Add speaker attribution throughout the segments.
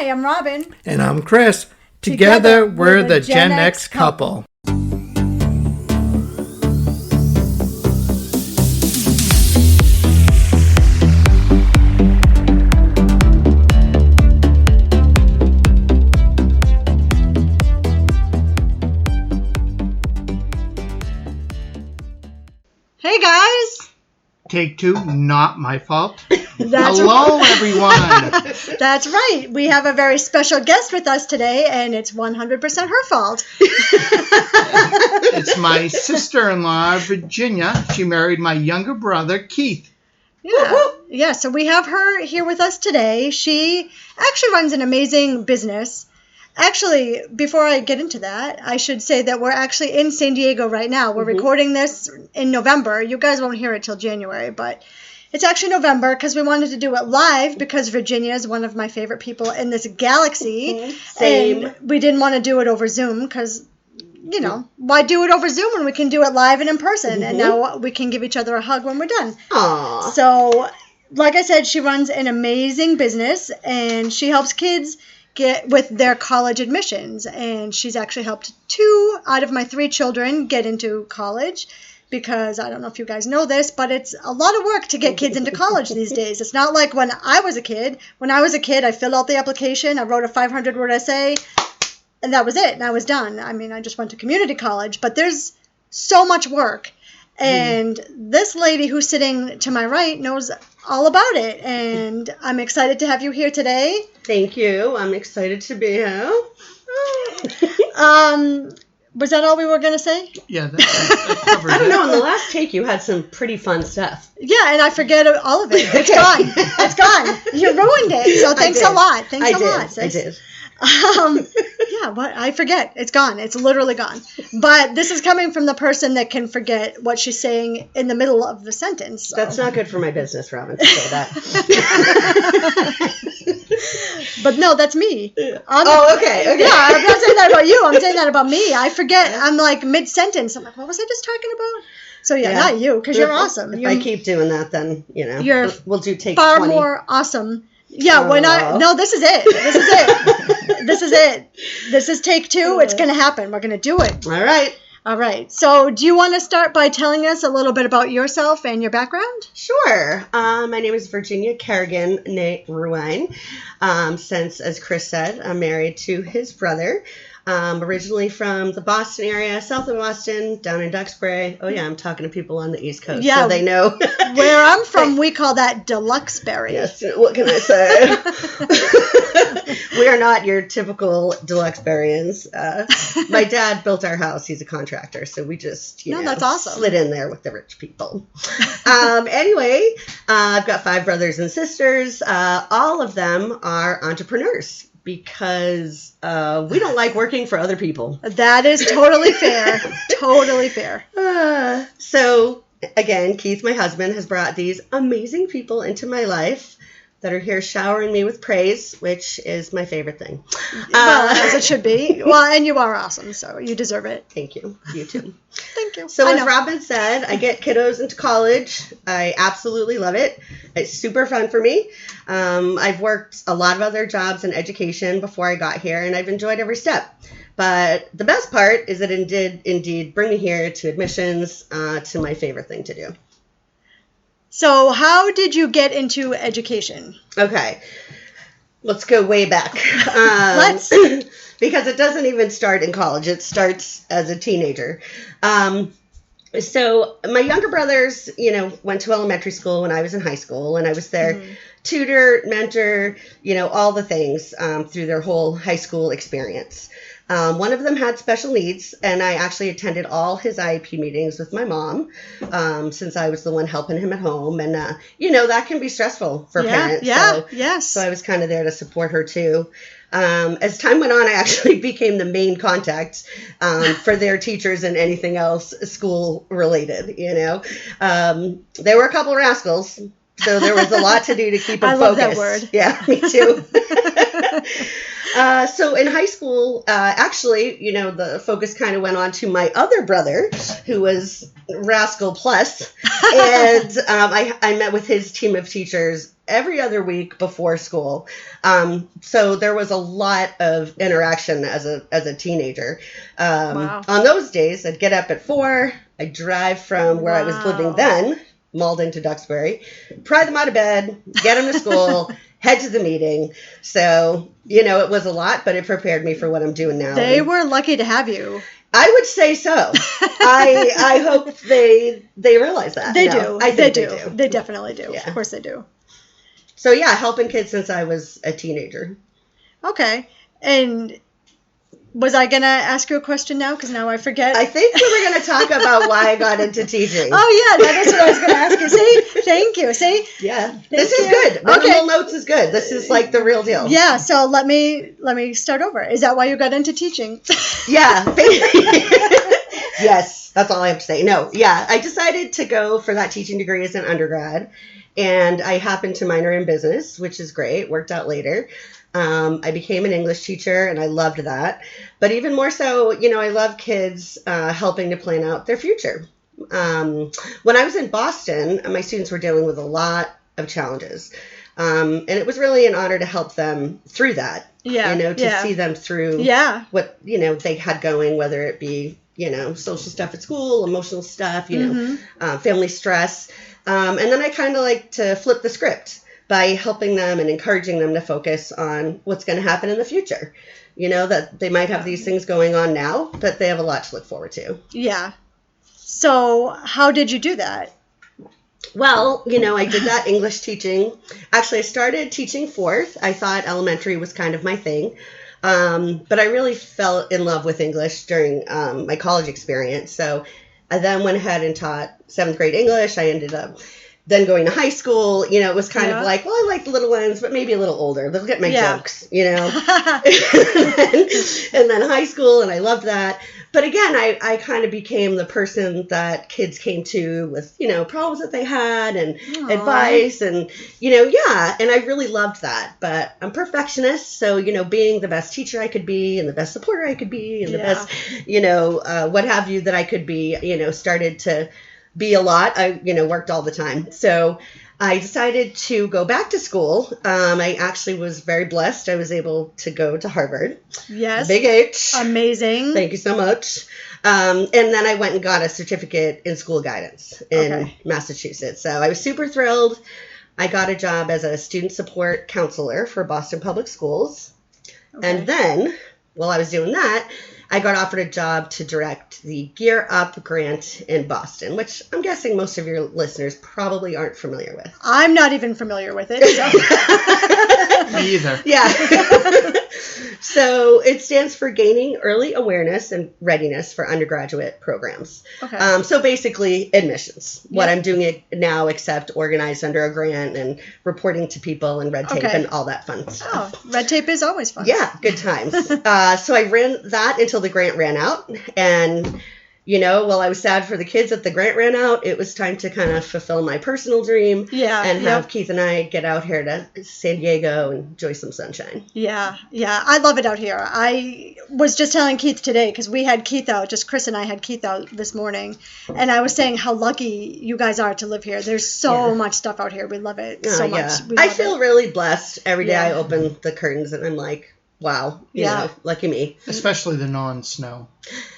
Speaker 1: Hi, I'm Robin.
Speaker 2: And I'm Chris. Together we're the Gen X couple.
Speaker 1: Hey, guys.
Speaker 2: Take two, not my fault.
Speaker 1: Hello,
Speaker 2: everyone.
Speaker 1: That's right. We have a very special guest with us today, and it's 100% her fault.
Speaker 2: It's my sister-in-law, Virginia. She married my younger brother, Keith.
Speaker 1: Yeah, so we have her here with us today. She actually runs an amazing business. Actually, before I get into that, I should say that we're actually in San Diego right now. We're recording this in November. You guys won't hear it till January, but it's actually November because we wanted to do it live because Virginia is one of my favorite people in this galaxy.
Speaker 3: Same.
Speaker 1: And we didn't want to do it over Zoom because, you know, why do it over Zoom when we can do it live and in person? And now we can give each other a hug when we're done.
Speaker 3: Aww.
Speaker 1: So, like I said, she runs an amazing business and she helps kids get with their college admissions, and she's actually helped 2 out of my 3 children get into college because I don't know if you guys know this, but it's a lot of work to get kids into college these days. It's not like when I was a kid. When I was a kid, I filled out the application, I wrote a 500-word essay, and that was it, and I was done. I mean, I just went to community college, but there's so much work. And this lady who's sitting to my right knows all about it, and I'm excited to have you here today.
Speaker 3: Thank you. I'm excited to be here.
Speaker 1: Was that all we were going to say?
Speaker 2: Yeah, that covers it.
Speaker 3: I don't know. In the last take, you had some pretty fun stuff.
Speaker 1: Yeah, and I forget all of it. It's gone. It's gone. You ruined it. So thanks a lot. Thanks a lot, sis.
Speaker 3: I did.
Speaker 1: Yeah, but I forget. It's gone. It's literally gone. But this is coming from the person that can forget what she's saying in the middle of the sentence. So.
Speaker 3: That's not good for my business, Robin, to say that.
Speaker 1: But no, that's me.
Speaker 3: Okay.
Speaker 1: Yeah, I'm not saying that about you. I'm saying that about me. I forget. I'm like mid-sentence. I'm like, what was I just talking about? So yeah. Not you, because you're awesome.
Speaker 3: If I keep doing that, then, we'll do take
Speaker 1: far
Speaker 3: 20.
Speaker 1: More awesome. Yeah, this is it. This is it. This is it. This is take 2. It's going to happen. We're going to do it. All right. So do you want to start by telling us a little bit about yourself and your background?
Speaker 3: Sure. My name is Virginia Ruehrwein. Since, as Chris said, I'm married to his brother. Originally from the Boston area, south of Boston, down in Duxbury. Oh, yeah, I'm talking to people on the East Coast, so they know.
Speaker 1: Where I'm from, we call that Deluxeberry.
Speaker 3: Yes, what can I say? We are not your typical Deluxeberians. My dad built our house. He's a contractor, so we just,
Speaker 1: that's awesome.
Speaker 3: Slid in there with the rich people. Anyway, I've got 5 brothers and sisters. All of them are entrepreneurs. Because we don't like working for other people.
Speaker 1: That is totally fair. Totally fair.
Speaker 3: So, again, Keith, my husband, has brought these amazing people into my life that are here showering me with praise, which is my favorite thing.
Speaker 1: Well, as it should be. Well, and you are awesome, so you deserve it.
Speaker 3: Thank you. You too.
Speaker 1: Thank you.
Speaker 3: So as Robin said, I get kiddos into college. I absolutely love it. It's super fun for me. I've worked a lot of other jobs in education before I got here, and I've enjoyed every step. But the best part is that it did indeed bring me here to admissions, to my favorite thing to do.
Speaker 1: So how did you get into education?
Speaker 3: Okay. Let's go way back.
Speaker 1: Let's.
Speaker 3: Because it doesn't even start in college. It starts as a teenager. So my younger brothers, went to elementary school when I was in high school, and I was their tutor, mentor, all the things through their whole high school experience. One of them had special needs, and I actually attended all his IEP meetings with my mom, since I was the one helping him at home. And, that can be stressful for parents. So I was kind of there to support her, too. As time went on, I actually became the main contact for their teachers and anything else school related, There were a couple rascals, so there was a lot to do to keep them focused.
Speaker 1: I love that word.
Speaker 3: Yeah, me too. So in high school, actually, the focus kind of went on to my other brother, who was Rascal Plus. And I met with his team of teachers every other week before school. So there was a lot of interaction as a teenager.
Speaker 1: Wow.
Speaker 3: On those days, I'd get up at 4. I'd drive from where I was living then, Malden to Duxbury, pry them out of bed, get them to school, head to the meeting. So, it was a lot, but it prepared me for what I'm doing now.
Speaker 1: They were lucky to have you.
Speaker 3: I would say so. I hope they realize that.
Speaker 1: They do.
Speaker 3: I think they do.
Speaker 1: They definitely do.
Speaker 3: Yeah.
Speaker 1: Of course they do.
Speaker 3: So, yeah, helping kids since I was a teenager.
Speaker 1: Okay. And was I going to ask you a question now? Because now I forget.
Speaker 3: I think we were going to talk about why I got into teaching.
Speaker 1: Oh, yeah. That is what I was going to ask you. See? Thank you. See?
Speaker 3: Yeah. This is good. Minimal notes is good. This is like the real deal.
Speaker 1: Yeah. So let me start over. Is that why you got into teaching?
Speaker 3: Yeah. Yes. That's all I have to say. No. Yeah. I decided to go for that teaching degree as an undergrad. And I happened to minor in business, which is great. Worked out later. I became an English teacher, and I loved that. But even more so, I love kids helping to plan out their future. When I was in Boston, my students were dealing with a lot of challenges. And it was really an honor to help them through that.
Speaker 1: Yeah.
Speaker 3: To see them through what, they had going, whether it be, social stuff at school, emotional stuff, family stress. And then I kind of like to flip the script by helping them and encouraging them to focus on what's going to happen in the future. That they might have these things going on now, but they have a lot to look forward to.
Speaker 1: Yeah. So how did you do that?
Speaker 3: Well, I did that English teaching. Actually, I started teaching 4th. I thought elementary was kind of my thing. But I really fell in love with English during my college experience. So I then went ahead and taught 7th grade English. I ended up then going to high school. It was kind of like, well, I like the little ones, but maybe a little older. They'll get my jokes, and then high school, and I loved that. But again, I kind of became the person that kids came to with, problems that they had and advice and, and I really loved that. But I'm perfectionist. So, being the best teacher I could be and the best supporter I could be and the best, what have you that I could be, started to be a lot. I, worked all the time. So I decided to go back to school. I actually was very blessed. I was able to go to Harvard.
Speaker 1: Yes.
Speaker 3: Big H.
Speaker 1: Amazing.
Speaker 3: Thank you so much. And then I went and got a certificate in school guidance in Massachusetts. So I was super thrilled. I got a job as a student support counselor for Boston Public Schools. Okay. And then, while I was doing that, I got offered a job to direct the Gear Up grant in Boston, which I'm guessing most of your listeners probably aren't familiar with.
Speaker 1: I'm not even familiar with it. So.
Speaker 2: Me either.
Speaker 3: Yeah. So it stands for Gaining Early Awareness and Readiness for Undergraduate Programs.
Speaker 1: Okay.
Speaker 3: So basically admissions, what I'm doing it now, except organized under a grant and reporting to people and red tape and all that fun stuff.
Speaker 1: Oh, red tape is always fun.
Speaker 3: Yeah, good times. So I ran that until the grant ran out. And, while I was sad for the kids that the grant ran out, it was time to kind of fulfill my personal dream and have Keith and I get out here to San Diego and enjoy some sunshine.
Speaker 1: Yeah. I love it out here. I was just telling Keith today, because we had Keith out, just Chris and I had Keith out this morning, and I was saying how lucky you guys are to live here. There's so much stuff out here. We love it so much.
Speaker 3: I feel really blessed every day I open the curtains and I'm like, wow, you know, lucky me.
Speaker 2: Especially the non-snow.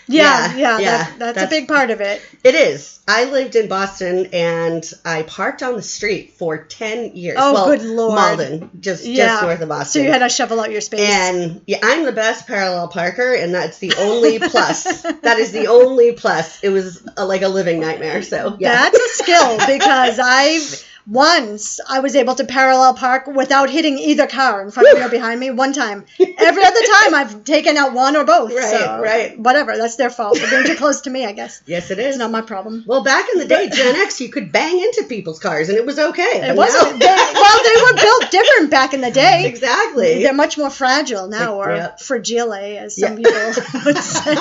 Speaker 1: That's a big part of it.
Speaker 3: It is. I lived in Boston and I parked on the street for 10 years.
Speaker 1: Oh, good Lord.
Speaker 3: Malden, just north of Boston.
Speaker 1: So you had to shovel out your space.
Speaker 3: And I'm the best parallel parker, and that's the only plus. That is the only plus. It was like a living nightmare. So
Speaker 1: that's a skill, because once I was able to parallel park without hitting either car in front of me or behind me. One time. Every other time I've taken out one or both.
Speaker 3: Right.
Speaker 1: Whatever. That's their fault. They're being too close to me, I guess.
Speaker 3: Yes, it is.
Speaker 1: It's not my problem.
Speaker 3: Well, back in the day, Gen X, you could bang into people's cars and it was okay.
Speaker 1: It wasn't. They were built different back in the day.
Speaker 3: Exactly.
Speaker 1: They're much more fragile now, or fragile, as some people would say.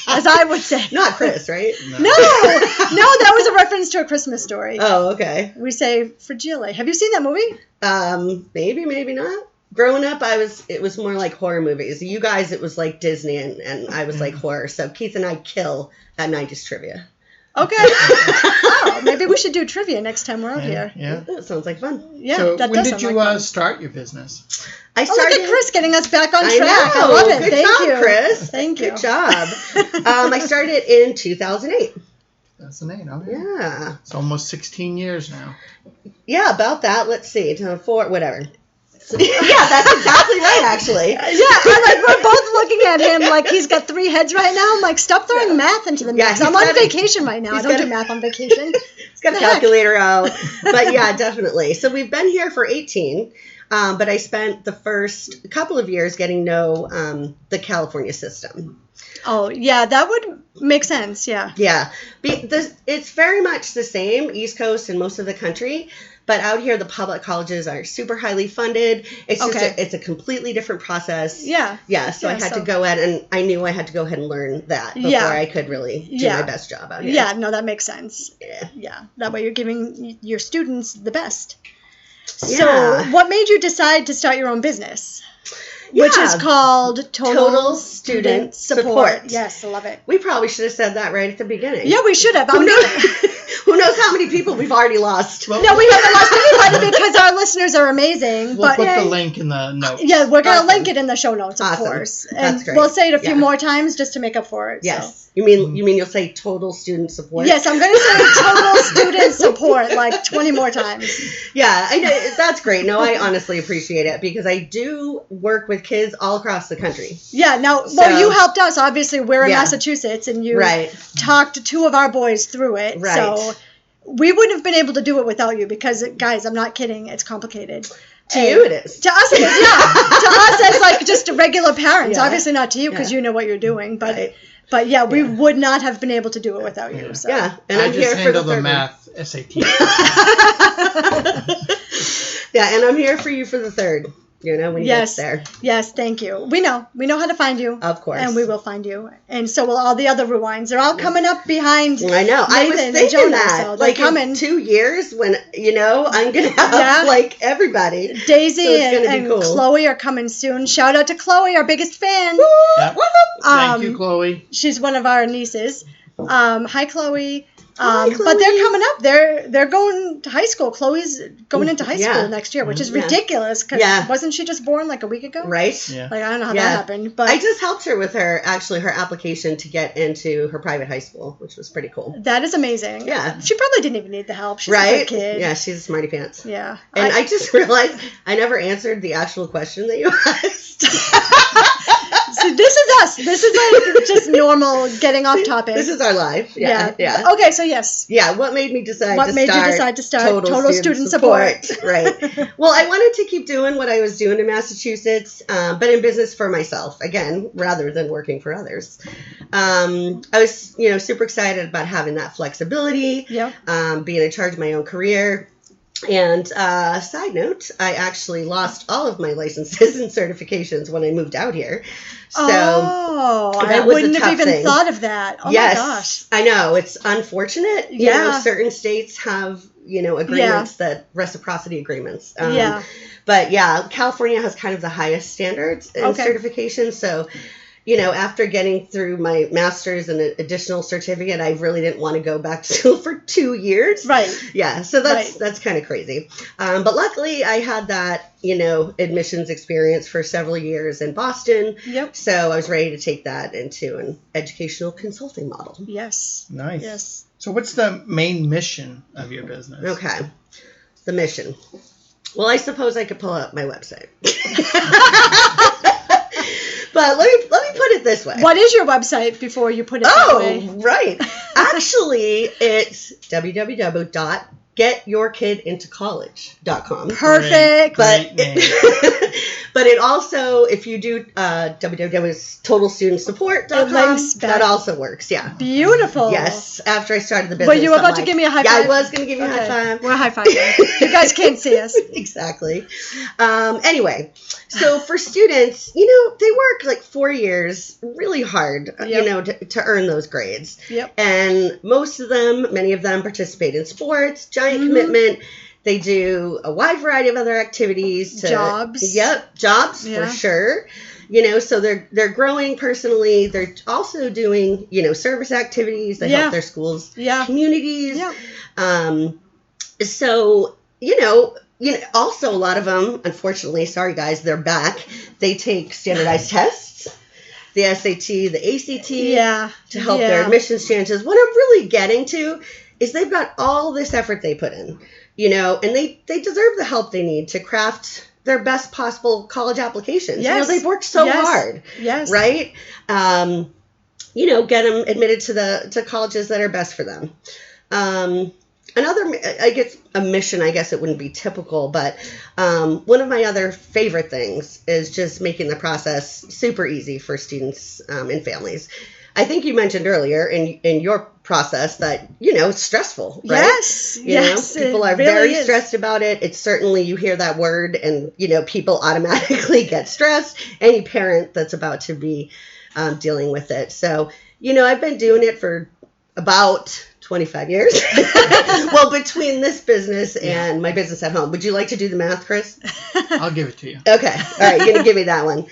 Speaker 1: As I would say.
Speaker 3: Not Chris, right?
Speaker 1: No, that was a reference to A Christmas Story.
Speaker 3: Oh, okay.
Speaker 1: We say fragile. Have you seen that movie?
Speaker 3: Maybe not. growing up, it was more like horror movies. You guys, it was like Disney, and I was like horror. So Keith and I kill at 90s trivia.
Speaker 1: Okay. Oh, maybe we should do trivia next time we're out here.
Speaker 2: Yeah.
Speaker 3: That sounds like fun.
Speaker 1: Yeah,
Speaker 2: So
Speaker 1: that
Speaker 2: when
Speaker 1: does
Speaker 2: did
Speaker 1: sound
Speaker 2: you
Speaker 1: like fun.
Speaker 2: Start your business?
Speaker 3: I
Speaker 1: Oh, look at Chris getting us back on track. I
Speaker 3: know.
Speaker 1: love it.
Speaker 3: Good
Speaker 1: Thank
Speaker 3: job,
Speaker 1: you,
Speaker 3: Chris.
Speaker 1: Thank you.
Speaker 3: Good job. I started in 2008.
Speaker 2: That's the name. Okay.
Speaker 3: Yeah.
Speaker 2: It's almost 16 years now.
Speaker 3: Yeah, about that. Let's see. 4, whatever. So, yeah, that's exactly right, actually.
Speaker 1: Yeah, I'm like, we're both looking at him like he's got 3 heads right now. I'm like, stop throwing math into the mix.
Speaker 3: Yeah,
Speaker 1: I'm on vacation right now. I don't do math on vacation.
Speaker 3: He's got a calculator out. But yeah, definitely. So we've been here for 18, but I spent the first couple of years getting to know the California system.
Speaker 1: Oh, yeah, that would make sense, yeah.
Speaker 3: Yeah. It's very much the same, East Coast and most of the country. But out here, the public colleges are super highly funded. It's just it's a completely different process.
Speaker 1: Yeah.
Speaker 3: Yeah. So I had to go ahead, and I knew I had to go ahead and learn that before I could really do my best job out here.
Speaker 1: Yeah. No, that makes sense.
Speaker 3: Yeah.
Speaker 1: Yeah. That way you're giving your students the best.
Speaker 3: Yeah.
Speaker 1: So what made you decide to start your own business? Which is called Total Student Support. Yes, I love it.
Speaker 3: We probably should have said that right at the beginning.
Speaker 1: Yeah, we should have.
Speaker 3: Who knows how many people we've already lost?
Speaker 1: No, we haven't lost anybody because our listeners are amazing.
Speaker 2: We'll put the link in the notes.
Speaker 1: Yeah, we're going to link it in the show notes, of course. And
Speaker 3: that's great.
Speaker 1: We'll say it a few more times just to make up for it.
Speaker 3: Yes.
Speaker 1: So.
Speaker 3: You mean you'll say Total Student Support?
Speaker 1: Yes, I'm going to say Total Student Support like 20 more times.
Speaker 3: Yeah, I know, that's great. No, I honestly appreciate it because I do work with kids all across the country.
Speaker 1: Yeah, well, you helped us. Obviously, we're in Massachusetts, and you talked to 2 of our boys through it.
Speaker 3: Right.
Speaker 1: So we wouldn't have been able to do it without you because, guys, I'm not kidding. It's complicated.
Speaker 3: To you it is.
Speaker 1: To us it is, yeah. To us as like just regular parents. Yeah. Obviously not to you because you know what you're doing. But yeah, we would not have been able to do it without you. So.
Speaker 3: Yeah, and
Speaker 2: I'm
Speaker 3: here
Speaker 2: just
Speaker 3: for the
Speaker 2: third math SAT.
Speaker 3: Yeah, and I'm here for you for the third. When you get there.
Speaker 1: Yes, thank you. We know how to find you.
Speaker 3: Of course.
Speaker 1: And we will find you. And so will all the other Ruehrweins. They're all coming up behind
Speaker 3: I know.
Speaker 1: Nathan
Speaker 3: I was thinking
Speaker 1: Jonah,
Speaker 3: that.
Speaker 1: so
Speaker 3: like
Speaker 1: coming.
Speaker 3: in 2 years when, I'm going to have like everybody.
Speaker 1: Daisy
Speaker 3: so
Speaker 1: and
Speaker 3: cool.
Speaker 1: Chloe are coming soon. Shout out to Chloe, our biggest fan.
Speaker 2: Yep. Thank you, Chloe.
Speaker 1: She's one of our nieces. Hi, Chloe.
Speaker 3: Hi, Chloe.
Speaker 1: But they're coming up. They're going to high school. Chloe's going into high school next year, which is ridiculous because wasn't she just born like a week ago?
Speaker 3: Right.
Speaker 1: Yeah. Like I don't know how that happened, but
Speaker 3: I just helped her with her application to get into her private high school, which was pretty cool.
Speaker 1: That is amazing.
Speaker 3: Yeah.
Speaker 1: She probably didn't even need the help. She's a good kid.
Speaker 3: Yeah, she's a smarty pants.
Speaker 1: Yeah.
Speaker 3: And I just realized I never answered the actual question that you asked.
Speaker 1: See, this is us. This is like just normal getting off topic.
Speaker 3: This is our life. Yeah.
Speaker 1: Okay, so yes.
Speaker 3: Yeah, what made me decide
Speaker 1: to start Total Student Support?
Speaker 3: Right. Well, I wanted to keep doing what I was doing in Massachusetts, but in business for myself, again, rather than working for others. I was, super excited about having that flexibility, being in charge of my own career. And side note, I actually lost all of my licenses and certifications when I moved out here. So
Speaker 1: I wouldn't have even thought of that. Oh my gosh.
Speaker 3: I know. It's unfortunate. Certain states have, agreements reciprocity agreements. But California has kind of the highest standards and certifications. So, after getting through my master's and an additional certificate, I really didn't want to go back to school for 2 years.
Speaker 1: Right.
Speaker 3: Yeah. So that's kind of crazy. But luckily I had that, admissions experience for several years in Boston.
Speaker 1: Yep.
Speaker 3: So I was ready to take that into an educational consulting model.
Speaker 1: Yes.
Speaker 2: Nice.
Speaker 1: Yes.
Speaker 2: So what's the main mission of your business?
Speaker 3: Okay. The mission. Well, I suppose I could pull up my website. But let me put it this way.
Speaker 1: What is your website before you put it that way?
Speaker 3: Oh, right. Actually, it's www.getyourkidintocollege.com.
Speaker 1: Perfect.
Speaker 2: Great name.
Speaker 3: But it also, if you do www.totalstudentsupport.com, that also works. Yeah.
Speaker 1: Beautiful.
Speaker 3: Yes. After I started the business.
Speaker 1: But you were about to give me a high five?
Speaker 3: Yeah, I was going to give you a high five.
Speaker 1: We're high fiving. You guys can't see us.
Speaker 3: Exactly. Anyway, so for students, they work like 4 years really hard, to earn those grades.
Speaker 1: Yep.
Speaker 3: And many of them participate in sports, giant commitment. They do a wide variety of other activities.
Speaker 1: Jobs.
Speaker 3: Yep, jobs for sure. So they're growing personally. They're also doing, service activities that help their schools, communities. Yeah. So, also a lot of them, unfortunately, sorry guys, they're back. They take standardized tests, the SAT, the ACT, to help their admissions chances. What I'm really getting to is they've got all this effort they put in, and they deserve the help they need to craft their best possible college applications.
Speaker 1: Yes.
Speaker 3: They've worked so hard. Yes. Right? Get them admitted to colleges that are best for them. A mission, I guess it wouldn't be typical, but one of my other favorite things is just making the process super easy for students and families. I think you mentioned earlier in your process that, it's stressful, right?
Speaker 1: Yes.
Speaker 3: People are very stressed about it. It's certainly, you hear that word and, people automatically get stressed. Any parent that's about to be dealing with it. So, I've been doing it for about 25 years. Well, between this business and my business at home. Would you like to do the math, Chris?
Speaker 2: I'll give it to you.
Speaker 3: Okay. All right. You're going to give me that one.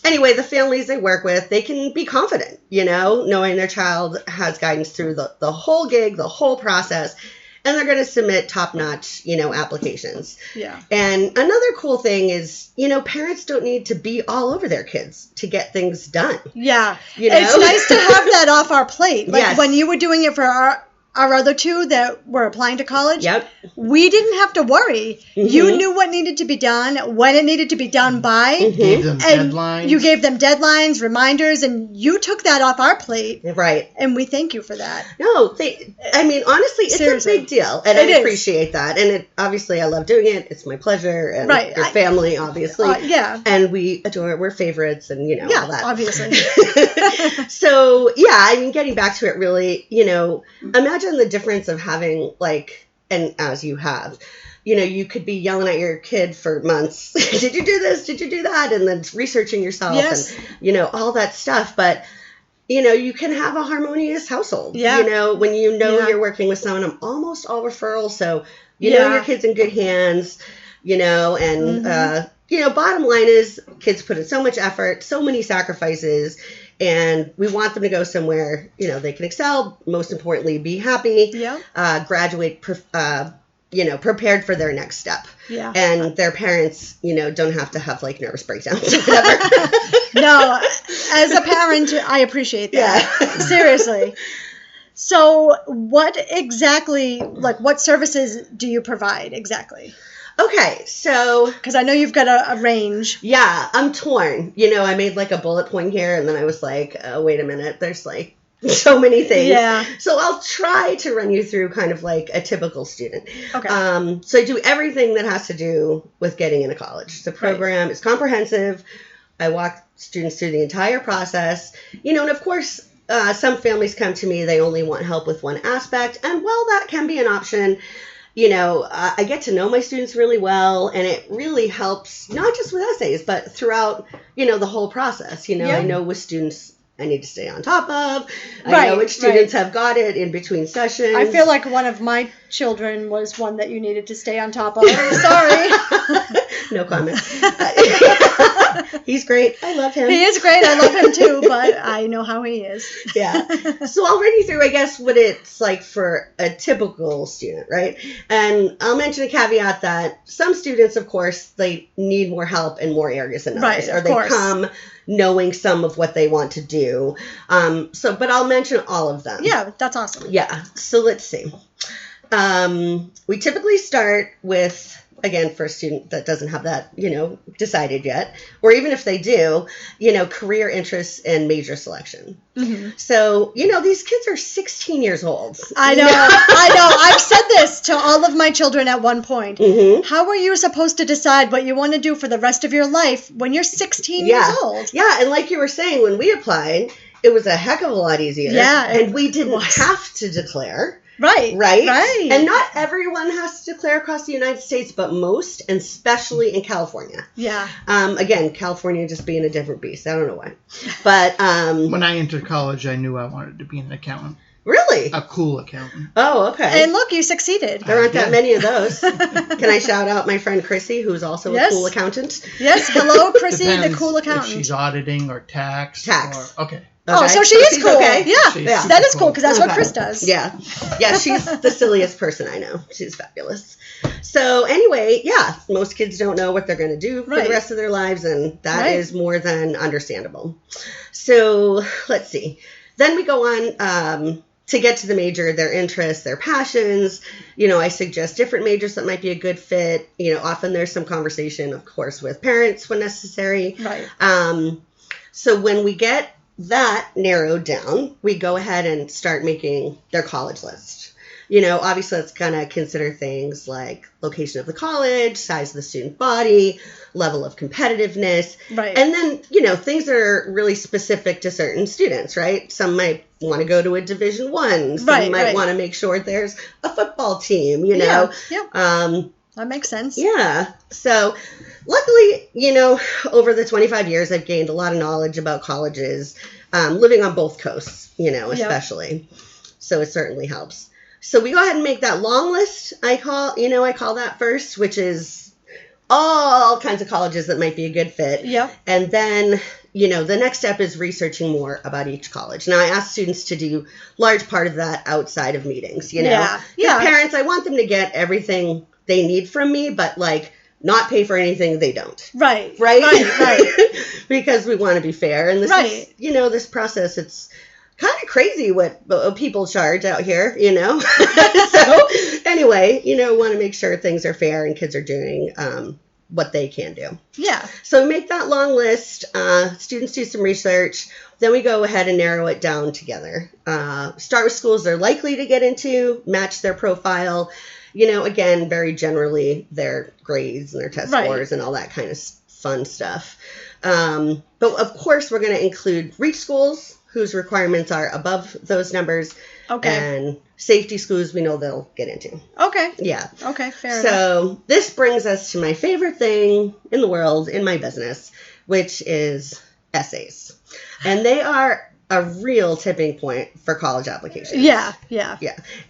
Speaker 3: Anyway, the families they work with, they can be confident, knowing their child has guidance through the whole gig, the whole process. And they're going to submit top-notch, applications. Yeah. And another cool thing is, parents don't need to be all over their kids to get things done.
Speaker 1: Yeah. It's nice to have that off our plate. Like when you were doing it for our other two that were applying to college, we didn't have to worry. Mm-hmm. You knew what needed to be done, when it needed to be done by.
Speaker 2: Mm-hmm. Gave them deadlines.
Speaker 1: You gave them deadlines, reminders, and you took that off our plate.
Speaker 3: Right.
Speaker 1: And we thank you for that.
Speaker 3: No, honestly, it's Seriously. A big deal. And I appreciate that. And obviously, I love doing it. It's my pleasure. And your family, obviously. And we're favorites and, all that.
Speaker 1: Obviously.
Speaker 3: So, getting back to it really, imagine the difference of having and as you have, you could be yelling at your kid for months. Did you do this? Did you do that? And then researching yourself and, all that stuff. But, you can have a harmonious household, when you're working with someone. I'm almost all referrals. So, your kid's in good hands, and, bottom line is kids put in so much effort, so many sacrifices. And we want them to go somewhere, they can excel, most importantly, be happy, graduate, prepared for their next step. Yeah. And their parents, don't have to have nervous breakdowns or whatever.
Speaker 1: No, as a parent, I appreciate that. Yeah. Seriously. So what exactly, what services do you provide exactly?
Speaker 3: Okay, so...
Speaker 1: Because I know you've got a range.
Speaker 3: Yeah, I'm torn. I made a bullet point here, and then I was like, oh, wait a minute, there's so many things. Yeah. So I'll try to run you through kind of a typical student. Okay. So I do everything that has to do with getting into college. The program is comprehensive. I walk students through the entire process. And of course, some families come to me, they only want help with one aspect, and that can be an option. I get to know my students really well, and it really helps, not just with essays, but throughout, the whole process. I know with students I need to stay on top of. I know which students have got it in between sessions.
Speaker 1: I feel like one of my children was one that you needed to stay on top of. Sorry.
Speaker 3: No comment. He's great. I love him.
Speaker 1: He is great. I love him too, but I know how he is.
Speaker 3: Yeah. So I'll run you through, I guess, what it's like for a typical student, right? And I'll mention a caveat that some students, of course, they need more help in more areas than others. Or they come knowing some of what they want to do. But I'll mention all of them.
Speaker 1: Yeah, that's awesome.
Speaker 3: Yeah. So let's see. We typically start with, again, for a student that doesn't have that, decided yet, or even if they do, career interests and major selection. Mm-hmm. So, these kids are 16 years old.
Speaker 1: I know. I've said this to all of my children at one point. Mm-hmm. How are you supposed to decide what you want to do for the rest of your life when you're 16 years old?
Speaker 3: Yeah. And like you were saying, when we applied, it was a heck of a lot easier. Yeah. And we didn't have to declare. Right. And not everyone has to declare across the United States, but most, and especially in California. Yeah. Again, California just being a different beast. I don't know why. But
Speaker 2: when I entered college, I knew I wanted to be an accountant.
Speaker 3: Really?
Speaker 2: A cool accountant.
Speaker 3: Oh, okay.
Speaker 1: And look, you succeeded.
Speaker 3: There aren't that many of those. Can I shout out my friend Chrissy, who's also a cool accountant?
Speaker 1: Yes. Hello, Chrissy, the cool
Speaker 2: If
Speaker 1: accountant.
Speaker 2: she's auditing or tax.
Speaker 3: Okay.
Speaker 1: Oh, so she is cool.
Speaker 3: Okay.
Speaker 1: Yeah, that is cool because that's what Chris does.
Speaker 3: Yeah, she's the silliest person I know. She's fabulous. So anyway, most kids don't know what they're going to do for the rest of their lives, and that is more than understandable. So let's see. Then we go on to get to the major, their interests, their passions. I suggest different majors that might be a good fit. Often there's some conversation, of course, with parents when necessary.
Speaker 1: Right.
Speaker 3: So when we get that narrowed down, we go ahead and start making their college list. Obviously let's kind of consider things like location of the college, size of the student body, level of competitiveness.
Speaker 1: Right.
Speaker 3: And then, things that are really specific to certain students, right? Some might want to go to a Division I. Some might want to make sure there's a football team,
Speaker 1: Yeah. That makes sense.
Speaker 3: Yeah. So luckily, over the 25 years, I've gained a lot of knowledge about colleges, living on both coasts, especially. So it certainly helps. So we go ahead and make that long list. I call that first, which is all kinds of colleges that might be a good fit.
Speaker 1: Yeah.
Speaker 3: And then, the next step is researching more about each college. Now, I ask students to do large part of that outside of meetings,
Speaker 1: Yeah.
Speaker 3: Parents, I want them to get everything they need from me, but not pay for anything they don't.
Speaker 1: Right.
Speaker 3: Because we want to be fair. And this is, this process, it's kind of crazy what people charge out here, So anyway, want to make sure things are fair and kids are doing what they can do.
Speaker 1: Yeah.
Speaker 3: So make that long list. Students do some research. Then we go ahead and narrow it down together. Start with schools they're likely to get into, match their profile. Again, very generally their grades and their test scores and all that kind of fun stuff. But of course, we're going to include reach schools whose requirements are above those numbers.
Speaker 1: Okay.
Speaker 3: And safety schools we know they'll get into.
Speaker 1: Okay.
Speaker 3: Yeah.
Speaker 1: Okay, fair enough.
Speaker 3: So this brings us to my favorite thing in the world, in my business, which is essays. And they are a real tipping point for college applications.
Speaker 1: Yeah.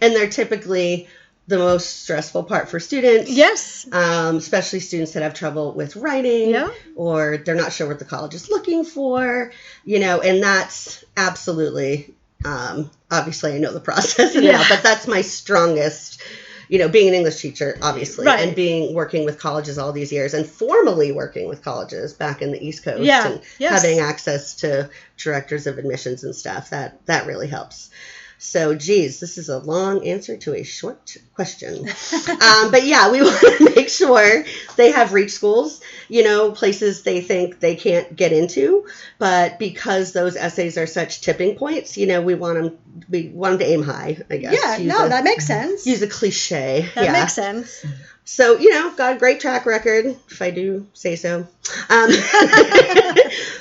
Speaker 3: And they're typically the most stressful part for students.
Speaker 1: Yes.
Speaker 3: Especially students that have trouble with writing or they're not sure what the college is looking for, and that's absolutely, obviously I know the process now, but that's my strongest, being an English teacher, obviously, and working with colleges all these years and formally working with colleges back in the East Coast and having access to directors of admissions and stuff, that really helps. So, geez, this is a long answer to a short question. But yeah, we want to make sure they have reach schools, places they think they can't get into. But because those essays are such tipping points, we want them to aim high, I guess.
Speaker 1: Yeah, that makes sense.
Speaker 3: Use a cliche.
Speaker 1: That makes sense.
Speaker 3: So, got a great track record, if I do say so.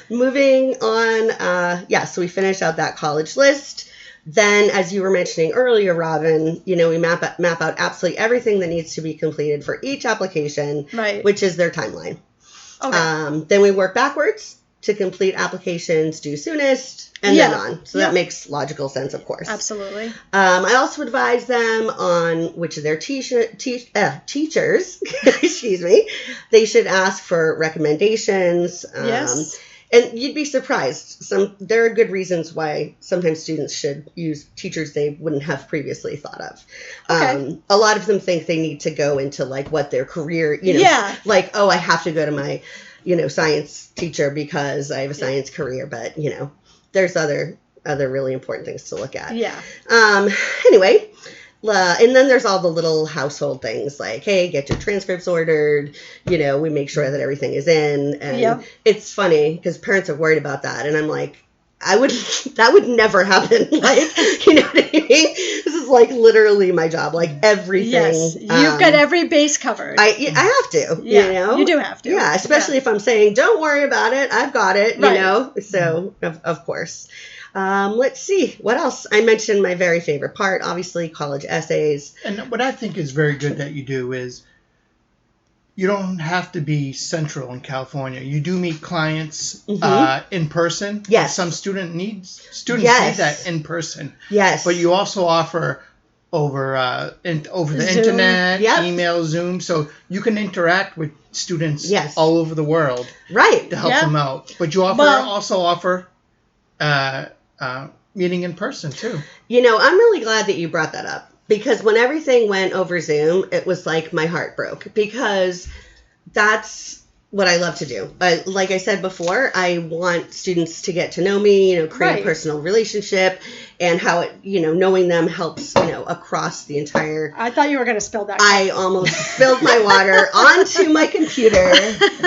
Speaker 3: Moving on, so we finish out that college list. Then, as you were mentioning earlier, Robin, we map out absolutely everything that needs to be completed for each application, which is their timeline. Okay. Then we work backwards to complete applications due soonest, and then on. So that makes logical sense, of course.
Speaker 1: Absolutely.
Speaker 3: I also advise them on which of their teachers, excuse me, they should ask for recommendations.
Speaker 1: Yes.
Speaker 3: And you'd be surprised. There are good reasons why sometimes students should use teachers they wouldn't have previously thought of. Okay. A lot of them think they need to go into what their career, I have to go to my, science teacher because I have a science career. But, there's other really important things to look at.
Speaker 1: Yeah.
Speaker 3: Anyway. And then there's all the little household things like, hey, get your transcripts ordered. We make sure that everything is in. And it's funny because parents are worried about that. And I'm like, that would never happen. You know what I mean? This is literally my job. Everything.
Speaker 1: Yes, you've got every base covered.
Speaker 3: I have to,
Speaker 1: You do have to.
Speaker 3: Yeah, especially if I'm saying, don't worry about it. I've got it, So, of course. Let's see. What else? I mentioned my very favorite part, obviously, college essays.
Speaker 2: And what I think is very good that you do is you don't have to be central in California. You do meet clients in person.
Speaker 3: Yes.
Speaker 2: Some students need
Speaker 3: Yes.
Speaker 2: that in person.
Speaker 3: Yes.
Speaker 2: But you also offer over the
Speaker 1: Zoom.
Speaker 2: internet,
Speaker 3: Yep.
Speaker 2: email, Zoom, so you can interact with students
Speaker 3: Yes.
Speaker 2: all over the world
Speaker 3: Right.
Speaker 2: to help
Speaker 1: Yeah.
Speaker 2: them out. But you also offer meeting in person too.
Speaker 3: You know, I'm really glad that you brought that up, because when everything went over Zoom, it was like my heart broke, because that's what I love to do. Like I said before, I want students to get to know me, create
Speaker 1: Right.
Speaker 3: a personal relationship, and how it, knowing them helps, across the entire.
Speaker 1: I thought you were going to spill that.
Speaker 3: I almost spilled my water onto my computer,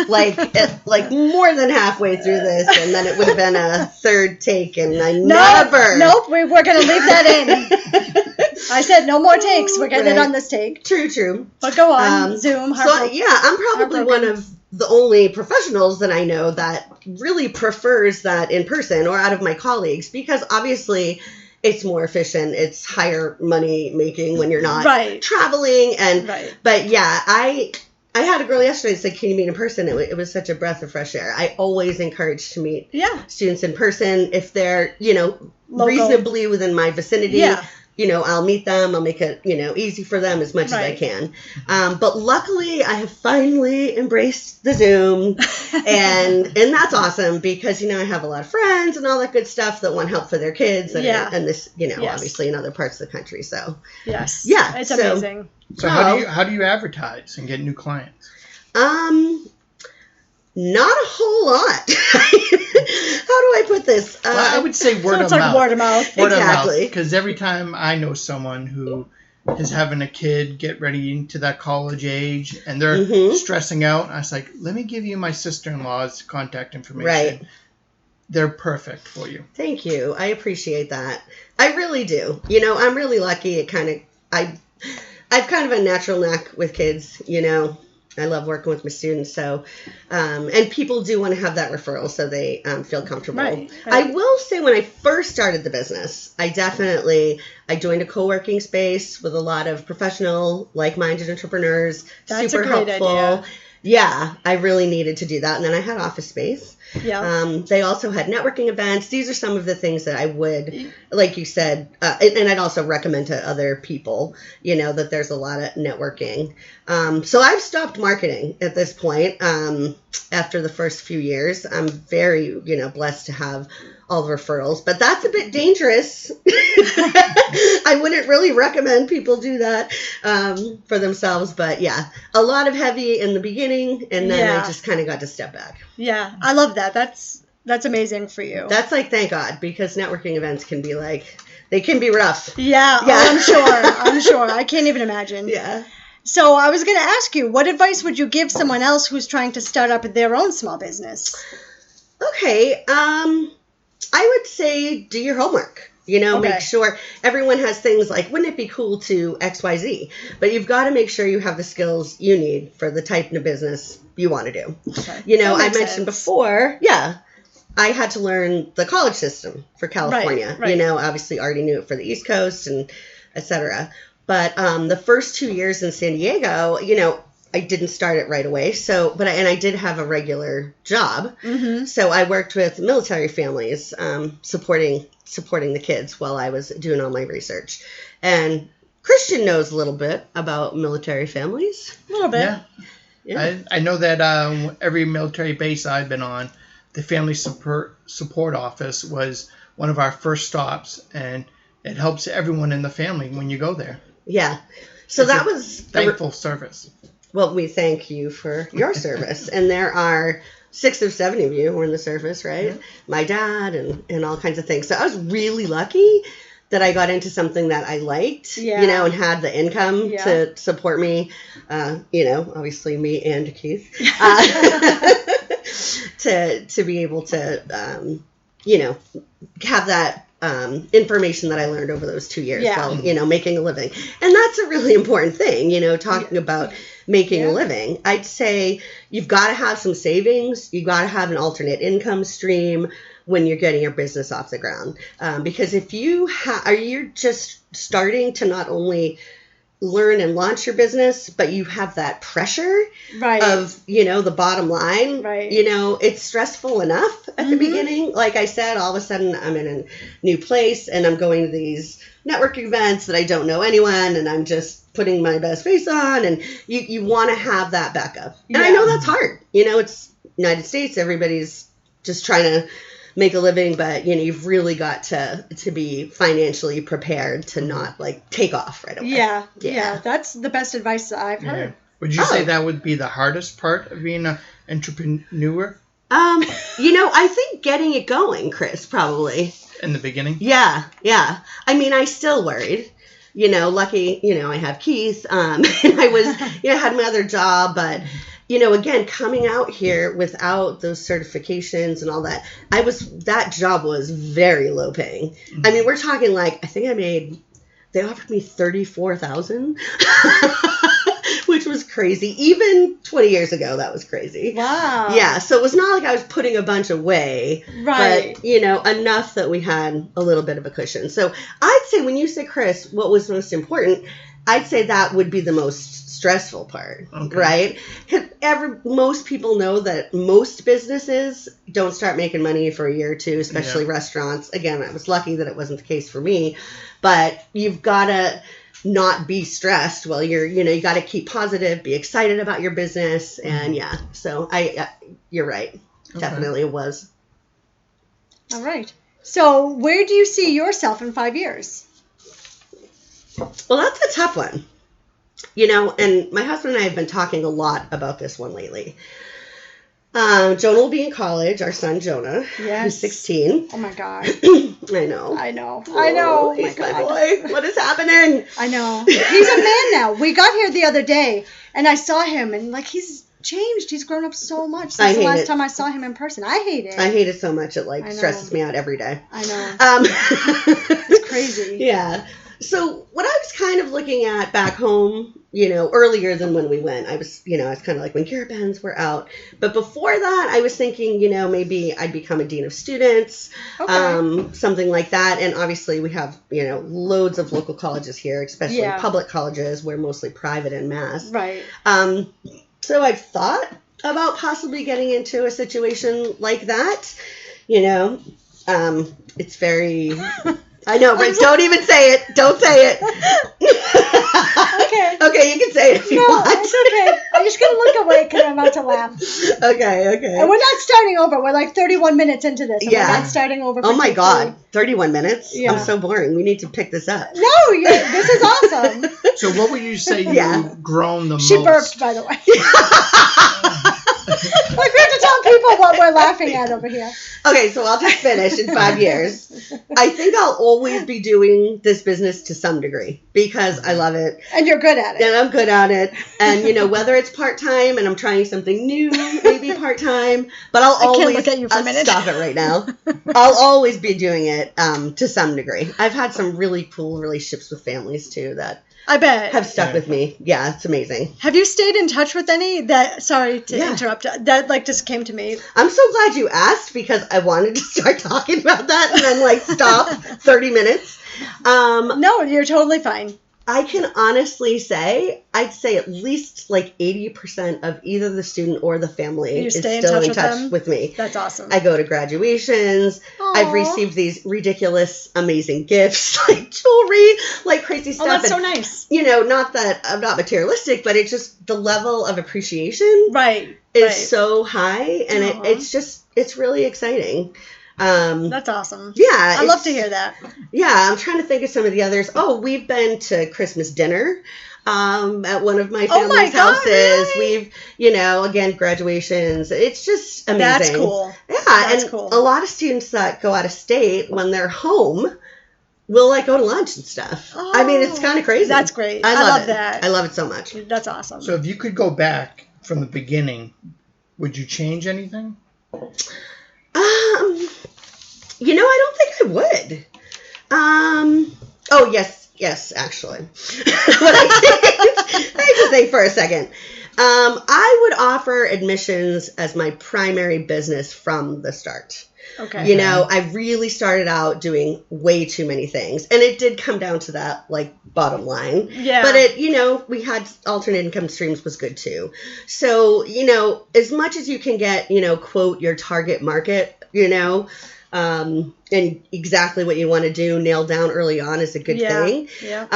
Speaker 3: like more than halfway through this, and then it would have been a third take, and I never.
Speaker 1: Nope, we were going to leave that in. I said no more takes. We're getting it
Speaker 3: Right.
Speaker 1: on this take.
Speaker 3: True.
Speaker 1: But go on, Zoom.
Speaker 3: So yeah, I'm probably one of the only professionals that I know that really prefers that in person, or out of my colleagues, because obviously it's more efficient. It's higher money making when you're not traveling. And but yeah, I had a girl yesterday that said, "Can you meet in person?" It was such a breath of fresh air. I always encourage to meet students in person if they're local. Reasonably within my vicinity. Yeah. I'll meet them. I'll make it, easy for them as much as I can. But luckily, I have finally embraced the Zoom, and that's awesome, because I have a lot of friends and all that good stuff that want help for their kids, and this, obviously in other parts of the country. So
Speaker 1: it's amazing.
Speaker 2: So how do you advertise and get new clients?
Speaker 3: Not a whole lot. How do I put this?
Speaker 2: Well, I would say word of mouth.
Speaker 1: Word of mouth.
Speaker 3: Exactly.
Speaker 2: Because every time I know someone who is having a kid get ready into that college age and they're stressing out, I was like, let me give you my sister-in-law's contact information.
Speaker 3: Right.
Speaker 2: They're perfect for you.
Speaker 3: Thank you. I appreciate that. I really do. I'm really lucky. I've kind of a natural knack with kids, I love working with my students, so and people do want to have that referral, so they feel comfortable. Right. I will say, when I first started the business, I joined a co-working space with a lot of professional, like-minded entrepreneurs.
Speaker 1: That's
Speaker 3: super
Speaker 1: a great
Speaker 3: helpful. Idea. Yeah, I really needed to do that, and then I had office space. Yeah. They also had networking events. These are some of the things that I would, like you said, and I'd also recommend to other people, that there's a lot of networking. So I've stopped marketing at this point. After the first few years, I'm very, blessed to have all the referrals, but that's a bit dangerous. I wouldn't really recommend people do that for themselves, but yeah, a lot of heavy in the beginning, and then I just kind of got to step back.
Speaker 1: Yeah, I love that. That's amazing for you.
Speaker 3: That's thank God, because networking events can be they can be rough.
Speaker 1: Yeah. Oh, I'm sure. I can't even imagine.
Speaker 3: Yeah.
Speaker 1: So I was going to ask you, what advice would you give someone else who's trying to start up their own small business?
Speaker 3: Okay. I would say do your homework. Make sure everyone has things like, wouldn't it be cool to XYZ? But you've got to make sure you have the skills you need for the type of business you want to do. Okay. I mentioned before, I had to learn the college system for California. Right. Obviously already knew it for the East Coast and et cetera. But the first 2 years in San Diego, I didn't start it right away. But I did have a regular job. Mm-hmm. So I worked with military families, supporting the kids while I was doing all my research. And Christian knows a little bit about military families.
Speaker 1: A little bit.
Speaker 2: Yeah. I know that every military base I've been on, the Family Support Office was one of our first stops, and it helps everyone in the family when you go there.
Speaker 3: Yeah. So
Speaker 2: it's
Speaker 3: that was
Speaker 2: thankful service.
Speaker 3: Well, we thank you for your service. And there are 6 or 7 of you who were in the service, right? Mm-hmm. My dad and all kinds of things. So I was really lucky that I got into something that I liked, and had the income to support me, obviously me and Keith, to be able to, have that information that I learned over those 2 years while, making a living. And that's a really important thing, talking about making a living. I'd say you've got to have some savings. You got to have an alternate income stream when you're getting your business off the ground. Because if you're just starting to not only learn and launch your business, but you have that pressure of, the bottom line.
Speaker 1: Right.
Speaker 3: It's stressful enough at the beginning. Like I said, all of a sudden I'm in a new place and I'm going to these networking events that I don't know anyone, and I'm just putting my best face on, and you want to have that backup. And I know that's hard. It's United States, everybody's just trying to make a living, but you've really got to be financially prepared to not like take off right away.
Speaker 1: Yeah, that's the best advice I've heard.
Speaker 2: Would you say that would be the hardest part of being an entrepreneur?
Speaker 3: I think getting it going, Chris, probably
Speaker 2: in the beginning.
Speaker 3: Yeah. I mean, I still worried. Lucky, I have Keith, and I was, had my other job, but again, coming out here without those certifications and all that, that job was very low paying. I mean, we're talking like, I think they offered me $34,000, which was crazy. Even 20 years ago, that was crazy.
Speaker 1: Wow.
Speaker 3: Yeah. So it was not like I was putting a bunch away, but, enough that we had a little bit of a cushion. So I'd say when you say, Chris, what was most important, I'd say that would be the most stressful part, right? Most people know that most businesses don't start making money for a year or two, especially restaurants. Again, I was lucky that it wasn't the case for me, but you've got to not be stressed while you got to keep positive, be excited about your business. And so you're right. Definitely it was.
Speaker 1: All right. So where do you see yourself in 5 years?
Speaker 3: Well, that's a tough one. And my husband and I have been talking a lot about this one lately. Jonah will be in college, our son Jonah, who's 16.
Speaker 1: Oh my God.
Speaker 3: I know.
Speaker 1: Oh,
Speaker 3: he's my boy. What is happening?
Speaker 1: I know. He's a man now. We got here the other day, and I saw him, and he's changed. He's grown up so much since the last time I saw him in person. I hate it.
Speaker 3: I hate it so much. It stresses me out every day.
Speaker 1: I know. It's crazy.
Speaker 3: Yeah. So what I was kind of looking at back home, earlier than when we went, I was kind of like when Carabins were out. But before that, I was thinking, maybe I'd become a dean of students, something like that. And obviously we have, loads of local colleges here, especially public colleges. We're mostly private in Mass.
Speaker 1: Right.
Speaker 3: So I've thought about possibly getting into a situation like that. It's very... I know, but don't even say it. Don't say it. Okay, you can say it if you want.
Speaker 1: It's okay. I'm just going to look away because I'm about to laugh.
Speaker 3: Okay.
Speaker 1: And we're not starting over. We're like 31 minutes into this. And we're not starting over.
Speaker 3: Oh my God. 31 minutes?
Speaker 1: Yeah.
Speaker 3: I'm so boring. We need to pick this up.
Speaker 1: No, this is awesome.
Speaker 2: So what would you say you've grown the most?
Speaker 1: She burped, by the way. We have to tell people what we're laughing at over here.
Speaker 3: Okay, so I'll just finish in 5 years. I think I'll always be doing this business to some degree because I love it.
Speaker 1: And you're good at it.
Speaker 3: And I'm good at it. And, whether it's part-time and I'm trying something new, maybe part-time, but I can't
Speaker 1: look at you for a minute.
Speaker 3: Stop it right now. I'll always be doing it to some degree. I've had some really cool relationships with families, too, that
Speaker 1: I bet
Speaker 3: have stuck with me. Yeah, it's amazing.
Speaker 1: Have you stayed in touch with any that, sorry to interrupt, that just came to me?
Speaker 3: I'm so glad you asked because I wanted to start talking about that and then stop 30 minutes.
Speaker 1: No, you're totally fine.
Speaker 3: I can honestly say, I'd say at least 80% of either the student or the family is still in touch with me.
Speaker 1: That's awesome.
Speaker 3: I go to graduations. Aww. I've received these ridiculous, amazing gifts, like jewelry, crazy stuff.
Speaker 1: Oh, that's so nice.
Speaker 3: Not that I'm not materialistic, but it's just the level of appreciation is so high. And it's really exciting.
Speaker 1: That's awesome.
Speaker 3: Yeah.
Speaker 1: I love to hear that.
Speaker 3: Yeah, I'm trying to think of some of the others. Oh, we've been to Christmas dinner at one of my family's houses. Really? We've, again, graduations. It's just amazing. That's
Speaker 1: cool.
Speaker 3: Yeah, that's cool. A lot of students that go out of state, when they're home, will go to lunch and stuff. Oh, I mean, it's kind of crazy.
Speaker 1: That's great.
Speaker 3: I love it.
Speaker 1: That.
Speaker 3: I love it so much.
Speaker 1: That's awesome.
Speaker 2: So if you could go back from the beginning, would you change anything?
Speaker 3: I don't think I would. Oh, yes, actually. What I have to think for a second. I would offer admissions as my primary business from the start.
Speaker 1: Okay.
Speaker 3: You know, I really started out doing way too many things. And it did come down to that, like, bottom line.
Speaker 1: Yeah.
Speaker 3: But it, you know, we had alternate income streams was good too. So, you know, as much as you can get, you know, quote, your target market, you know, and exactly what you want to do nailed down early on is a good thing.
Speaker 1: Yeah.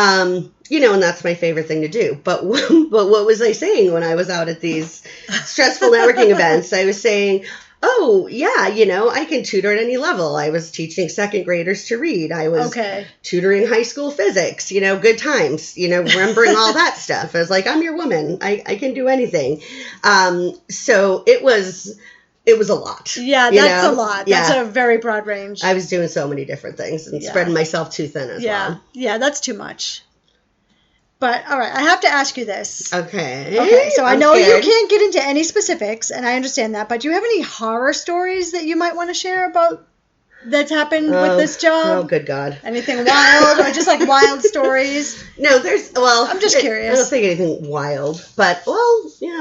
Speaker 3: You know, and that's my favorite thing to do. But what was I saying when I was out at these stressful networking events? I was saying, oh, yeah, you know, I can tutor at any level. I was teaching second graders to read. I was tutoring high school physics, you know, good times, you know, remembering all that stuff. I was like, I'm your woman. I can do anything. So it was a lot.
Speaker 1: Yeah, that's a lot. That's a very broad range.
Speaker 3: I was doing so many different things and spreading myself too thin as well.
Speaker 1: Yeah, that's too much. But, all right, I have to ask you this.
Speaker 3: Okay,
Speaker 1: so I know you can't get into any specifics, and I understand that, but do you have any horror stories that you might want to share about that's happened with this job?
Speaker 3: Oh, good God.
Speaker 1: Anything wild, or just like wild stories?
Speaker 3: No, I'm
Speaker 1: just curious.
Speaker 3: I don't think anything wild, but,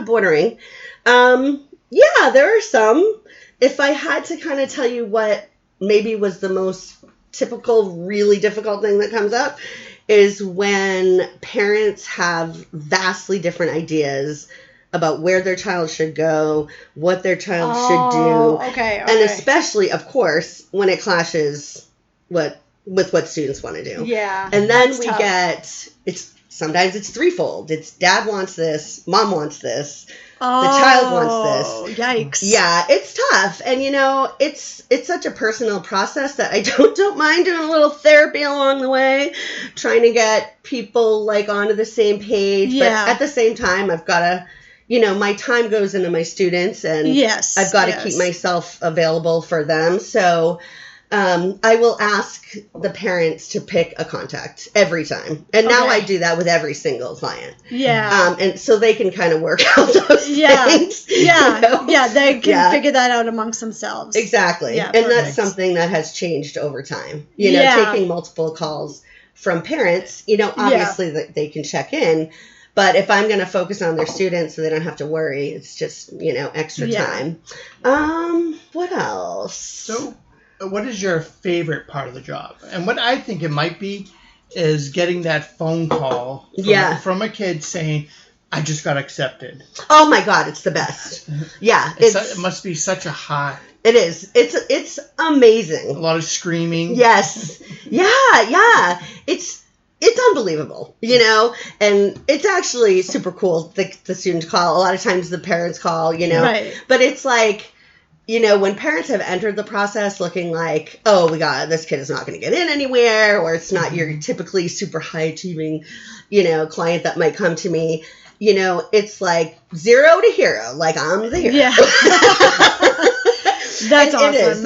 Speaker 3: bordering. Yeah, there are some. If I had to kind of tell you what maybe was the most typical, really difficult thing that comes up, is when parents have vastly different ideas about where their child should go, what their child should do.
Speaker 1: Okay.
Speaker 3: And especially, of course, when it clashes with what students want to do.
Speaker 1: Yeah.
Speaker 3: And then we get, sometimes it's threefold. It's dad wants this, mom wants this, the child wants this.
Speaker 1: Yikes.
Speaker 3: Yeah, it's tough. And, you know, it's such a personal process that I don't mind doing a little therapy along the way, trying to get people, like, onto the same page.
Speaker 1: Yeah.
Speaker 3: But at the same time, I've got to, you know, my time goes into my students, and I've got to keep myself available for them. So I will ask the parents to pick a contact every time. And now I do that with every single client.
Speaker 1: Yeah.
Speaker 3: And so they can kind of work out those things.
Speaker 1: Yeah.
Speaker 3: You know?
Speaker 1: Yeah, they can figure that out amongst themselves.
Speaker 3: Exactly.
Speaker 1: Yeah,
Speaker 3: and that's something that has changed over time. You know, taking multiple calls from parents, you know, obviously that they can check in. But if I'm going to focus on their students so they don't have to worry, it's just, you know, extra time. What else?
Speaker 2: So, what is your favorite part of the job? And what I think it might be is getting that phone call from a kid saying, I just got accepted.
Speaker 3: Oh, my God. It's the best. Yeah.
Speaker 2: It must be such a high.
Speaker 3: It is. It's amazing.
Speaker 2: A lot of screaming.
Speaker 3: Yes. Yeah. It's unbelievable, you know, and it's actually super cool. The students call. A lot of times the parents call, you know.
Speaker 1: Right.
Speaker 3: But it's like, you know, when parents have entered the process looking like, oh, this kid is not going to get in anywhere, or it's not your typically super high achieving, you know, client that might come to me, you know, it's like 0 to hero. Like, I'm the hero.
Speaker 1: Yeah. That's awesome.
Speaker 3: It is.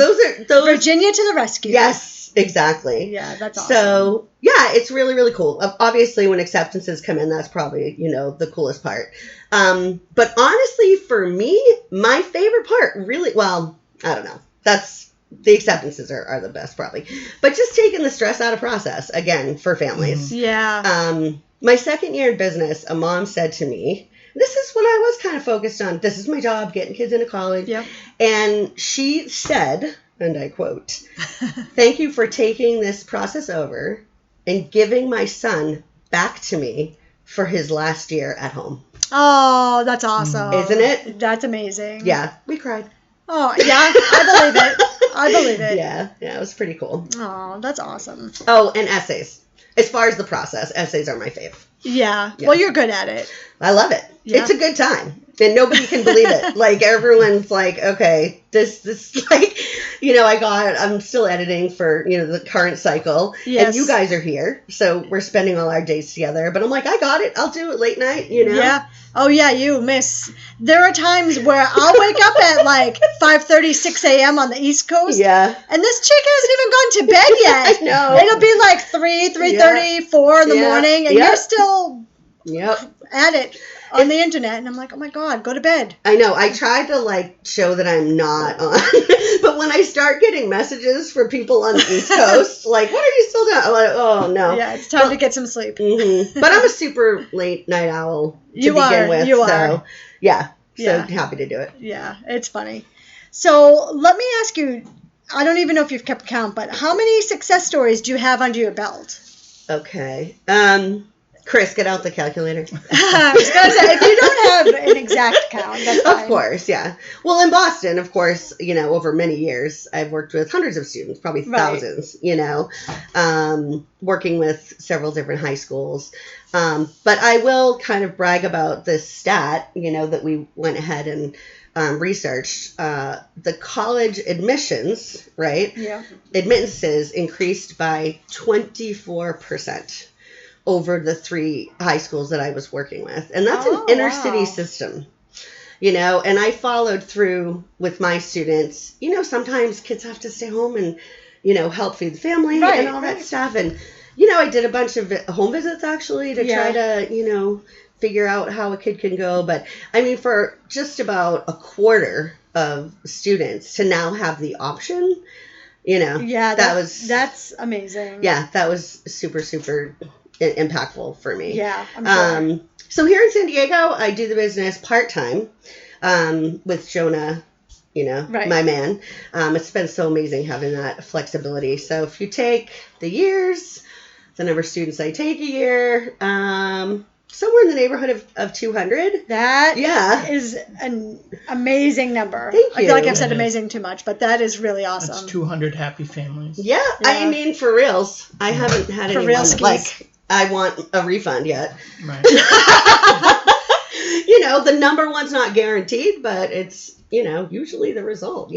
Speaker 3: Those
Speaker 1: Virginia to the rescue.
Speaker 3: Yes, exactly.
Speaker 1: Yeah, that's awesome.
Speaker 3: So, yeah, it's really, really cool. Obviously, when acceptances come in, that's probably, you know, the coolest part. But honestly, for me, my favorite part really, well, I don't know. The acceptances are the best probably. But just taking the stress out of process, again, for families.
Speaker 1: Yeah.
Speaker 3: My second year in business, a mom said to me, this is when I was kind of focused on, this is my job, getting kids into college.
Speaker 1: Yep.
Speaker 3: And she said, and I quote, thank you for taking this process over and giving my son back to me for his last year at home.
Speaker 1: Oh, that's awesome.
Speaker 3: Isn't it?
Speaker 1: That's amazing.
Speaker 3: Yeah, we cried.
Speaker 1: Oh, yeah, I believe it.
Speaker 3: Yeah, it was pretty cool.
Speaker 1: Oh, that's awesome.
Speaker 3: Oh, and essays. As far as the process, essays are my fave.
Speaker 1: Yeah. Well, you're good at it.
Speaker 3: I love it. Yeah. It's a good time. And nobody can believe it. Like, everyone's like, okay, this, like, you know, I'm still editing for, you know, the current cycle. Yes. And you guys are here. So we're spending all our days together. But I'm like, I got it. I'll do it late night, you know?
Speaker 1: Yeah. Oh, yeah, you miss. There are times where I'll wake up at like 5:30, 6 a.m. on the East Coast.
Speaker 3: Yeah.
Speaker 1: And this chick hasn't even gone to bed yet.
Speaker 3: I know.
Speaker 1: It'll be like 3:30, 4 in the morning. And you're still
Speaker 3: Yep.
Speaker 1: at it. on the internet, and I'm like, oh my God, go to bed.
Speaker 3: I know. I tried to like show that I'm not on, but when I start getting messages for people on the East Coast, like, what are you still doing? I'm like, oh no.
Speaker 1: Yeah, it's time to get some sleep.
Speaker 3: Mm-hmm. But I'm a super late night owl to
Speaker 1: You
Speaker 3: begin
Speaker 1: are.
Speaker 3: with.
Speaker 1: You
Speaker 3: so,
Speaker 1: are.
Speaker 3: Yeah. So
Speaker 1: Yeah.
Speaker 3: happy to do it.
Speaker 1: Yeah, it's funny. So let me ask you, I don't even know if you've kept count, but how many success stories do you have under your belt?
Speaker 3: Okay. Chris, get out the calculator.
Speaker 1: I was going to say, if you don't have an exact count, that's fine.
Speaker 3: Of course, yeah. Well, in Boston, of course, over many years, I've worked with hundreds of students, probably thousands, working with several different high schools. But I will kind of brag about this stat, that we went ahead and researched. The college admissions, right?
Speaker 1: Yeah.
Speaker 3: Admittances increased by 24%. Over the 3 high schools that I was working with. And that's an inner city system, and I followed through with my students. Sometimes kids have to stay home and, help feed the family and all that stuff. And, I did a bunch of home visits actually to try to, figure out how a kid can go. But I mean, for just about a quarter of students to now have the option,
Speaker 1: that's amazing.
Speaker 3: Yeah, that was super, super impactful for me.
Speaker 1: Yeah, I'm sure.
Speaker 3: So here in San Diego, I do the business part-time with Jonah, my man. It's been so amazing having that flexibility. So if you take the years, the number of students I take a year, somewhere in the neighborhood of 200.
Speaker 1: That is an amazing number.
Speaker 3: Thank you.
Speaker 1: I feel like I've said amazing too much, but that is really awesome.
Speaker 2: That's 200 happy families.
Speaker 3: Yeah. I mean, for reals. I haven't had anyone like, I want a refund yet.
Speaker 2: Right.
Speaker 3: The number one's not guaranteed, but it's, usually the result,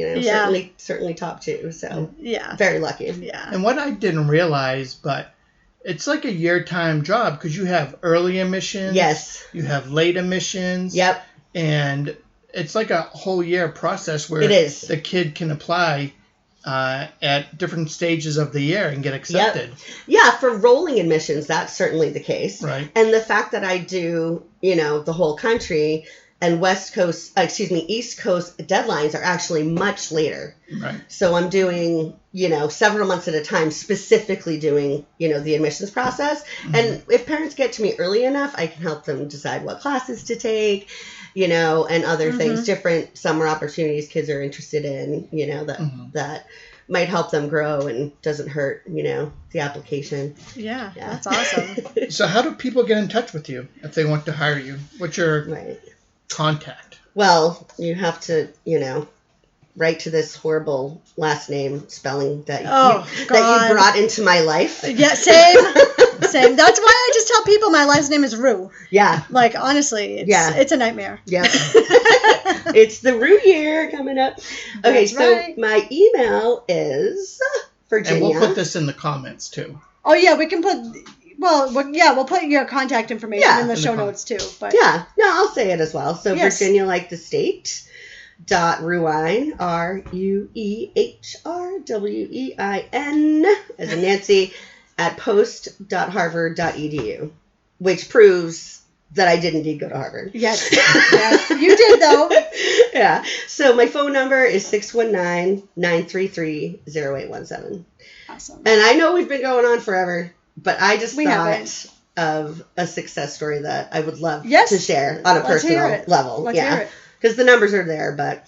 Speaker 3: certainly top 2. So very lucky.
Speaker 1: Yeah.
Speaker 2: And what I didn't realize, but it's like a year-time job because you have early admissions.
Speaker 3: Yes.
Speaker 2: You have late admissions.
Speaker 3: Yep.
Speaker 2: And it's like a whole year process where
Speaker 3: it is.
Speaker 2: The kid can apply at different stages of the year and get accepted.
Speaker 3: Yep. Yeah, for rolling admissions, that's certainly the case.
Speaker 2: Right.
Speaker 3: And the fact that I do, the whole country and East Coast deadlines are actually much later.
Speaker 2: Right.
Speaker 3: So I'm doing, several months at a time, specifically doing, the admissions process. Mm-hmm. And if parents get to me early enough, I can help them decide what classes to take, and other things, different summer opportunities kids are interested in, that might help them grow and doesn't hurt, the application.
Speaker 1: Yeah. That's awesome.
Speaker 2: So how do people get in touch with you if they want to hire you? What's your contact?
Speaker 3: Well, you have to, write to this horrible last name spelling that you brought into my life.
Speaker 1: Yeah, same. That's why I just tell people my last name is Rue.
Speaker 3: Yeah.
Speaker 1: Like, honestly, it's a nightmare.
Speaker 3: Yeah. It's the Rue year coming up. Okay,
Speaker 1: That's
Speaker 3: my email is Virginia.
Speaker 2: And we'll put this in the comments, too.
Speaker 1: Oh, yeah, we can put... we'll put your contact information in the show notes, too. But
Speaker 3: yeah. No, I'll say it as well. So,
Speaker 1: yes.
Speaker 3: Virginia, like the state... Ruehrwein, Ruehrwein, as in Nancy, at post.harvard.edu, which proves that I did indeed go to Harvard.
Speaker 1: Yes, you did, though.
Speaker 3: Yeah. So my phone number is 619-933-0817.
Speaker 1: Awesome.
Speaker 3: And I know we've been going on forever, but I just thought of a success story that I would love to share on a personal level.
Speaker 1: Let's hear it.
Speaker 3: Because the numbers are there, but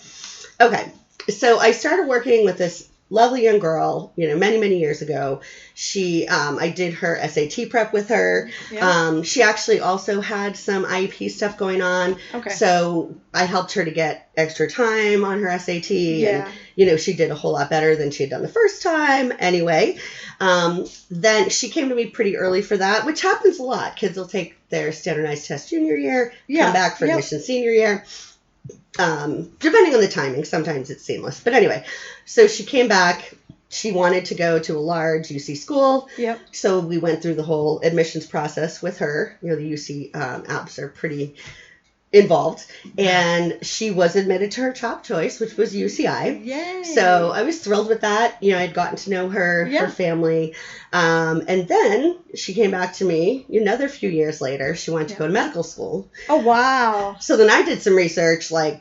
Speaker 3: okay. So I started working with this lovely young girl, many, many years ago. She, I did her SAT prep with her. Yeah. She actually also had some IEP stuff going on.
Speaker 1: Okay.
Speaker 3: So I helped her to get extra time on her SAT. Yeah. And, she did a whole lot better than she had done the first time. Anyway, then she came to me pretty early for that, which happens a lot. Kids will take their standardized test junior year, come back for admission senior year. Depending on the timing, sometimes it's seamless. But anyway, so she came back. She wanted to go to a large UC school.
Speaker 1: Yep.
Speaker 3: So we went through the whole admissions process with her. The UC apps are pretty involved, and she was admitted to her top choice, which was UCI.
Speaker 1: Yay.
Speaker 3: So I was thrilled with that. You know, I'd gotten to know her family, and then she came back to me another few years later. She wanted to go to medical school.
Speaker 1: Oh, wow.
Speaker 3: So then I did some research, like,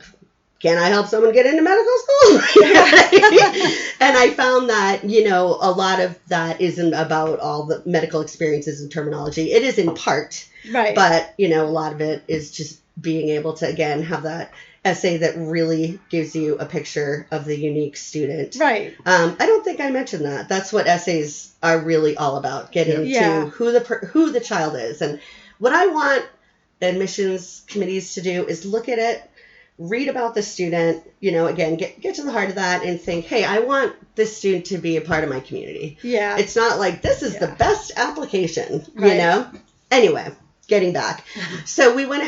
Speaker 3: can I help someone get into medical school? And I found that, you know, a lot of that isn't about all the medical experiences and terminology. It is in part,
Speaker 1: Right.
Speaker 3: but, you know, a lot of it is just being able to, again, have that essay that really gives you a picture of the unique student.
Speaker 1: Right.
Speaker 3: I don't think I mentioned that. That's what essays are really all about, getting to who the child is. And what I want admissions committees to do is look at it, read about the student, you know, again, get to the heart of that and think, hey, I want this student to be a part of my community.
Speaker 1: Yeah.
Speaker 3: It's not like this is the best application,
Speaker 1: Right.
Speaker 3: you know? Anyway, getting back. So I went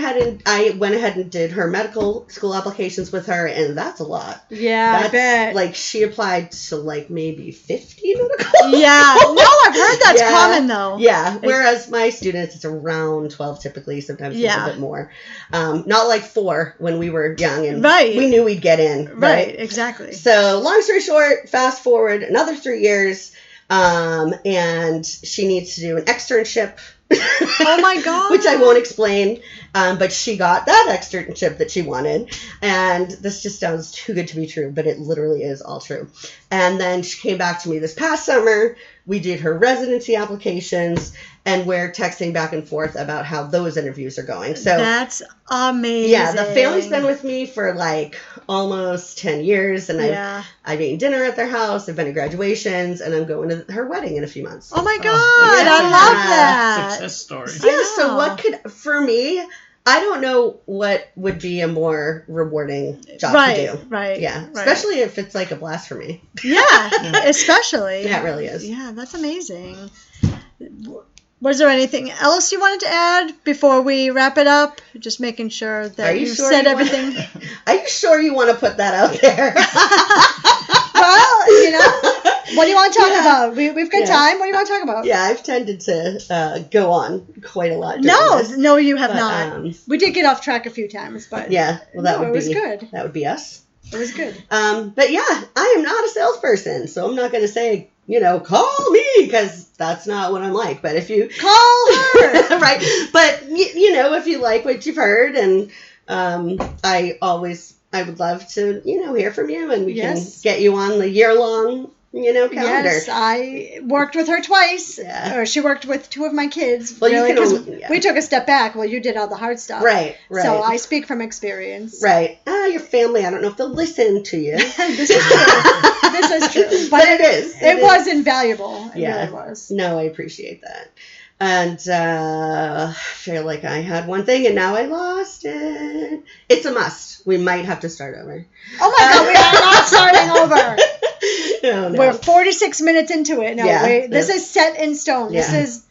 Speaker 3: ahead and did her medical school applications with her, and that's a lot.
Speaker 1: Yeah,
Speaker 3: That's,
Speaker 1: I bet.
Speaker 3: like, she applied to, like, maybe 50 medical.
Speaker 1: Yeah. No, I've heard that's common, though.
Speaker 3: Yeah. Whereas my students, it's around 12 typically, sometimes it's a bit more. Not like 4 when we were young and we knew we'd get in.
Speaker 1: Right, exactly.
Speaker 3: So long story short, fast forward another 3 years, and she needs to do an externship.
Speaker 1: Oh my God.
Speaker 3: Which I won't explain, but she got that externship that she wanted, and this just sounds too good to be true, but it literally is all true. And then she came back to me this past summer. We did her residency applications, and we're texting back and forth about how those interviews are going. So
Speaker 1: that's amazing.
Speaker 3: Yeah, the family's been with me for like almost 10 years, and I've eaten dinner at their house. I've been to graduations, and I'm going to her wedding in a few months.
Speaker 1: Oh my God, I love that.
Speaker 2: Success story.
Speaker 3: Yeah, so what could, for me, I don't know what would be a more rewarding job to do.
Speaker 1: Right.
Speaker 3: Yeah, especially if it's like a blast for me.
Speaker 1: Yeah, especially.
Speaker 3: Yeah, it really is.
Speaker 1: Yeah, that's amazing. Was there anything else you wanted to add before we wrap it up? Just making sure that you said everything.
Speaker 3: Are you sure you want to put that out there?
Speaker 1: Well, you know, what do you want to talk about? We've got time. What do you want to talk about?
Speaker 3: Yeah, I've tended to go on quite a lot.
Speaker 1: No, you have not. We did get off track a few times, but
Speaker 3: well,
Speaker 1: it was good.
Speaker 3: That would be us.
Speaker 1: It was good.
Speaker 3: But yeah, I am not a salesperson, so I'm not going to say, you know, call me, because that's not what I'm like. But if you
Speaker 1: call her,
Speaker 3: right? But you know, if you like what you've heard, and I would love to, you know, hear from you, and we can get you on the year-long, you know, calendar.
Speaker 1: Yes, I worked with her twice.
Speaker 3: Yeah.
Speaker 1: Or she worked with 2 of my kids.
Speaker 3: Well,
Speaker 1: really, we took a step back. Well, you did all the hard stuff.
Speaker 3: Right.
Speaker 1: So I speak from experience.
Speaker 3: Right. Your family, I don't know if they'll listen to you.
Speaker 1: This is true. This is true.
Speaker 3: But it is.
Speaker 1: It was invaluable. It really was.
Speaker 3: No, I appreciate that. And I feel like I had one thing, and now I lost it. It's a must. We might have to start over.
Speaker 1: Oh, my God. We are not starting over.
Speaker 3: No.
Speaker 1: We're 46 minutes into it. No, this is set in stone. This is,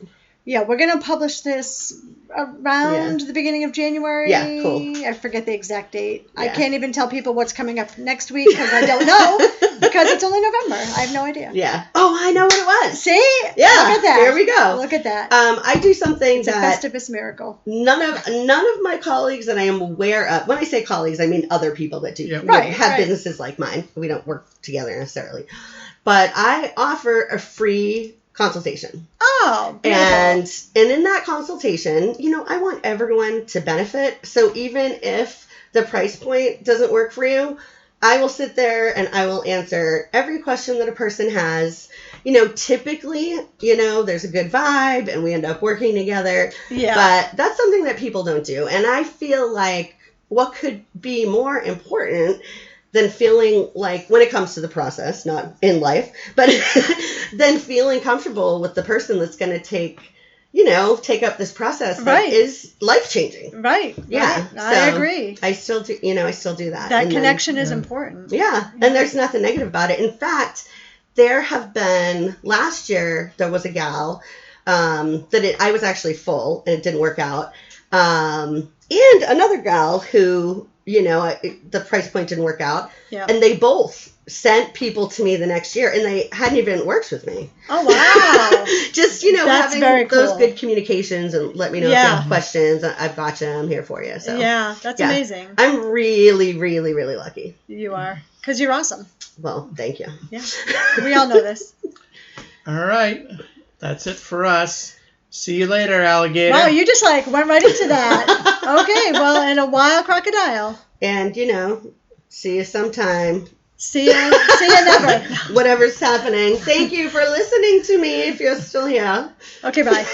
Speaker 1: we're going to publish this around the beginning of January.
Speaker 3: Yeah, cool.
Speaker 1: I forget the exact date. Yeah. I can't even tell people what's coming up next week because I don't know because it's only November. I have no idea.
Speaker 3: Yeah. Oh, I know what it was.
Speaker 1: See?
Speaker 3: Yeah.
Speaker 1: Look at that.
Speaker 3: There we go.
Speaker 1: Look at that.
Speaker 3: I do something
Speaker 1: it's a Festivus miracle.
Speaker 3: None of my colleagues that I am aware of, when I say colleagues, I mean other people that do have businesses like mine. We don't work together necessarily. But I offer a free consultation.
Speaker 1: Oh, beautiful.
Speaker 3: And in that consultation, you know, I want everyone to benefit. So even if the price point doesn't work for you, I will sit there and I will answer every question that a person has. You know, typically, you know, there's a good vibe and we end up working together.
Speaker 1: Yeah.
Speaker 3: But that's something that people don't do. And I feel like what could be more important than feeling like, when it comes to the process, not in life, but then feeling comfortable with the person that's going to take up this process that is life-changing.
Speaker 1: Right.
Speaker 3: Yeah.
Speaker 1: Right. I agree.
Speaker 3: I still do that.
Speaker 1: That connection is important.
Speaker 3: Yeah. And there's nothing negative about it. In fact, there have been, last year, there was a gal I was actually full and it didn't work out. And another gal who, you know, the price point didn't work out.
Speaker 1: Yeah.
Speaker 3: And they both sent people to me the next year, and they hadn't even worked with me.
Speaker 1: Oh, wow.
Speaker 3: Just,
Speaker 1: That's
Speaker 3: having
Speaker 1: very cool.
Speaker 3: those good communications and let me know if you have questions. I've got you. I'm here for you. So
Speaker 1: yeah, that's amazing.
Speaker 3: I'm really, really, really lucky.
Speaker 1: You are. Because you're awesome.
Speaker 3: Well, thank you.
Speaker 1: Yeah. We all know this.
Speaker 2: All right. That's it for us. See you later, alligator.
Speaker 1: Wow, you just went right into that. Okay, well, and a wild crocodile.
Speaker 3: And, see you sometime.
Speaker 1: See you never.
Speaker 3: Whatever's happening. Thank you for listening to me if you're still here.
Speaker 1: Okay, bye.